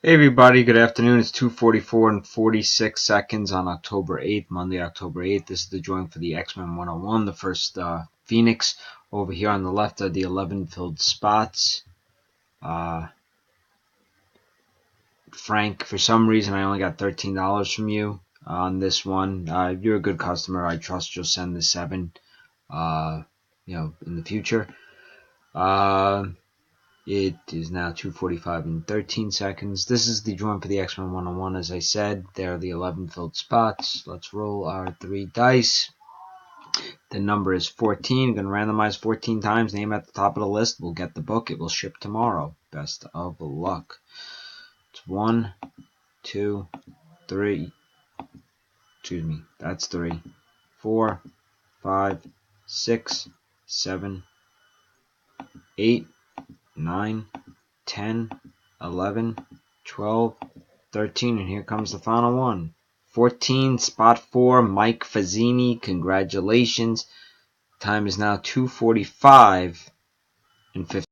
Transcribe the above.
Hey everybody, good afternoon. It's 2:44 and 46 seconds on October 8th, Monday, October 8th. This is the drawing for the X-Men 101, the first Phoenix. Over here on the left are the 11 filled spots. Frank, for some reason I only got $13 from you on this one. You're a good customer. I trust you'll send the 7 in the future. It is now 2:45 and 13 seconds. This is the drawing for the X-Men 101. As I said, there are the 11 filled spots. Let's roll our 3 dice. The number is 14. Going to randomize 14 times. Name at the top of the list. We'll get the book. It will ship tomorrow. Best of luck. It's 1, 2, 3. Excuse me. That's 3. 4, 5, 6, 7, 8, 9, 10, 11, 12, 13, and here comes the final one. 14, spot 4, Mike Fazzini. Congratulations. Time is now 2:45 and 50.